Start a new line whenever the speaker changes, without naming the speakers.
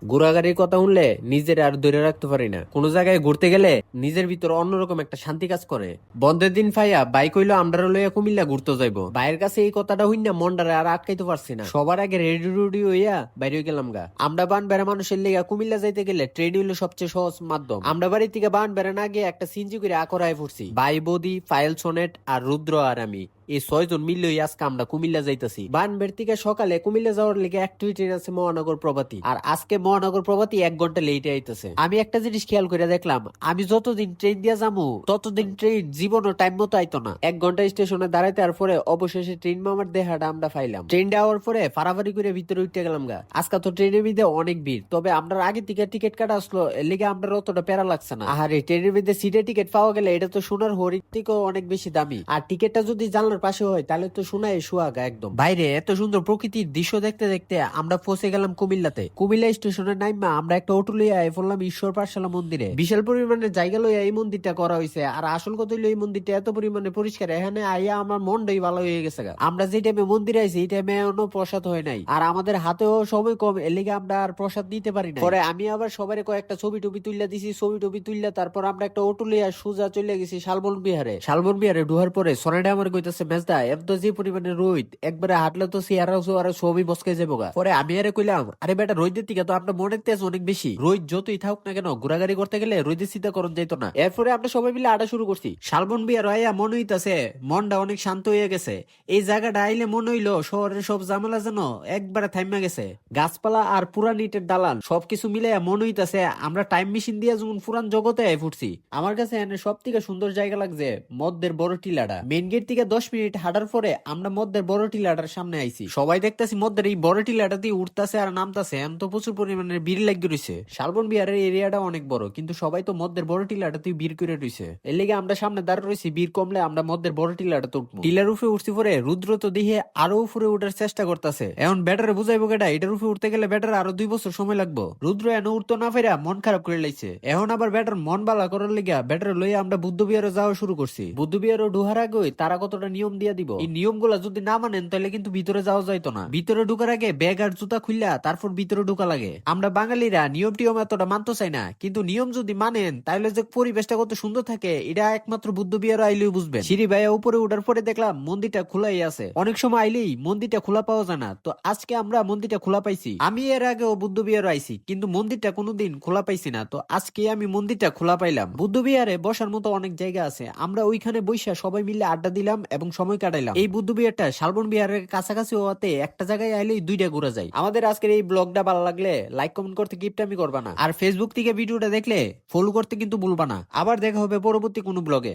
ঘোরাঘুরির কথা শুনলে নিজের আর ধরে রাখতে পারি না। কোন জায়গায় ঘুরতে গেলে নিজের ভিতর অন্যরকম একটা শান্তি কাজ করে। বন্ধের দিন ফাইয়া বাইক হইলো আমরা লইয়া কুমিল্লা ঘুরতে যাইবো। ভাইয়ের কাছে এই কথাটা হইনা মনটারে আর আটকাইতে পারছি না। সবার আগে রেডি রুডি হইয়া বাইরে গেলাম গা। আমরা বান বেড়া মানুষের লেগা কুমিল্লা যাইতে গেলে ট্রেন হইলো সবচেয়ে সহজ মাধ্যম। আমরা বাড়ি থেকে বান বেড়া না গিয়ে একটা সিনজি করে আকরায় পড়ছি। ভাই বৌদি, ফাইল সোনেট আর রুদ্র আর আমি এই 6 জন মিললে আজকে আমরা কুমিল্লা যাইতেছি। বানবের থেকে সকালে কুমিল্লা যাওয়ার লেগে একটাই ট্রেন আছে মহানগর প্রভাতী। আর আজকে মহানগর প্রভাতী 1 ঘন্টা লেটে আইতেছে। আমি একটা জিনিস খেয়াল করে দেখলাম, আমি যতদিন ট্রেন দিয়া যাবো ততদিন ট্রেন জীবনও টাইম মতো আইতো না। 1 ঘন্টা স্টেশনে দাঁড়াইতে আর পরে অবশেষে ট্রেন মামার দেহাটা আমরা পাইলাম। ট্রেন যাওয়ার পরে ফাড়াফাড়ি করে ভিতরে উঠতে গেলাম গা। আজকে তো ট্রেনের মধ্যে অনেক ভিড়, তবে আমরা আগে থেকে টিকিট কাটা আসলো, এর লেগে আমরা অতটা প্যারা লাগছে না। আর এই ট্রেনের মধ্যে সিটে টিকিট পাওয়া গেলে এটা তো সোনার হরিণ থেকেও অনেক বেশি দামি। আর টিকিটটা যদি জানলার পাশে হয় তাহলে তো শোনায় সুহাগা একদম। বাইরে এত সুন্দর প্রকৃতির দৃশ্য দেখতে দেখতে আমরা পৌঁছে গেলাম কুমিল্লাতে। কুমিল্লা স্টেশনের নাইমা আমরা একটা অটো লইয়া পড়লাম ঈশ্বর পাঠশালা মন্দিরে। বিশাল পরিমাণে জায়গা লইয়া এই মন্দিরটা করা হয়েছে। আর আসল কথা হইলো এই মন্দিরটা এত পরিমাণে পরিষ্কার, এখানে আইয়া আমার মনটাই ভালো হয়ে গেছে। আমরা যে টাইমে মন্দিরে আইছি এই টাইমে এখনো প্রসাদ হয় নাই, আর আমাদের হাতেও সময় কম, এর লিগে আমরা আর প্রসাদ নিতে পারি না। পরে আমি আবার সবাই কয়েকটা ছবি টবি তুললা দিছি। ছবি টবি তুললা তারপর আমরা একটা অটো লইয়া সোজা চলে গেছি শালবন বিহারে। শালবন বিহারে ঢুহার পরে সোনাডা আমার কইতাছে মেজদা এত যে পরিমাণে রোদ একবারে হাঁটলে তো চেহারা আর ছবি বসকে যাবো গা। পরে আমি আরে কইলাম, আরে বেটা রোদের থেকে তো আপনার মনের তেজ অনেক বেশি, রোদ যতই থাকুক না কেন ঘোরাঘুরি করতে গেলে রোদের চিন্তা করণ যাইতো না। এরপরে আমরা সবাই মিলে আড্ডা শুরু করছি। শালবন বিহার আইয়া মন হইতাছে মনটা অনেক শান্ত হয়ে গেছে। এই জায়গাটা আইলে মন হইলো শহরের সব ঝামেলা যেন একবারে থাইমা গেছে। গাছপালা আর পুরান ইটের দালান সবকিছু মিলে মন হইতাছে আমরা টাইম মেশিন দিয়ে যেমন পুরান জগতে ফুটছি। আমার কাছে এনে সব থেকে সুন্দর জায়গা লাগছে মধ্যের বড় টিলাটা। মেন গেট থেকে 10 মিনিট হাঁটার পরে আমরা মধ্যের বড় টিলাটার সামনে আইছি। সবাই দেখতেছি মধ্যের এই বড় টিলাটা দিয়ে উঠতেছে আর নামতাছে, এমন তো প্রচুর পরিমাণে ভিড় লাগিয়ে রয়েছে। শালবন বিহারের এরিয়াটা অনেক বড়, কিন্তু সবাই তো মধ্যের বড় টিলাটা তুই ভিড় করে রয়েছে। এর লেগে আমরা সামনে দাঁড়িয়ে রয়েছি, ভিড় কমলে আমরা মধ্যের বড় টিলাটা তো উঠবো। টিলার উপরে উঠছি পরে রুদ্র তো দেখে আরো উপরে উঠার চেষ্টা করতেছে। এখন ব্যাটারে বুঝাইবো কেটা এটার উপরে উঠতে গেলে ব্যাটার আরো 2 বছর সময় লাগবো। রুদ্র এন উঠতো না ফেরা মন খারাপ করে লাইছে। এখন আবার ব্যাটার মন বালা করার লেগে ব্যাটার লইয়া আমরা বুদ্ধ বিহারে যাওয়া শুরু করছি। বুদ্ধ বিহারে ঢুকার আগে তারা কতটা নিয়ম দিয়া দিব, এই নিয়ম গুলা যদি না মানেন তাহলে কিন্তু ভিতরে যাওয়া যাইতো না। ভিতরে ঢুকার আগে ব্যাগ আর জুতা খুললা তারপর ভিতরে ঢুকা লাগে। আমরা বাঙালিরা নিয়ম টিয়ম এতটা মানতে চাই না, কিন্তু নিয়ম যদি মানেন তাহলে যে পরিবেশটা কত সুন্দর থাকে এটা একমাত্র বুদ্ধ বিহারে আইলেও বুঝবেন। সিঁড়ি ভাইয়া উপরে উঠার পরে দেখলাম মন্দিরটা খোলাই আছে। অনেক সময় আইলেই মন্দিরটা খোলা পাওয়া যায় না, তো আজকে আমরা মন্দিরটা খোলা পাইছি। আমি এর আগেও বুদ্ধ বিহারে আইছি কিন্তু মন্দিরটা কোনোদিন খোলা পাইছি না, তো আজকে আমি মন্দিরটা খোলা পাইলাম। বুদ্ধ বিহারে বসার মতো অনেক জায়গা আছে, আমরা ওইখানে বৈশা সবাই মিলে আড্ডা দিলাম এবং সময় কাটাইলাম। এই বুদ্ধ বিহারটা শালবন বিহারের কাছাকাছি হওয়াতে একটা জায়গায় আইলেই 2টা ঘোরা যায়। আমাদের আজকের এই ব্লগটা ভালো লাগলে লাইক কমেন্ট করতে কিপটামি করবা না, আর ফেসবুক থেকে ভিডিওটা দেখলে ফলো করতে কিন্তু ভুলবা না। আবার দেখা হবে পরবর্তী কোনো ব্লগে।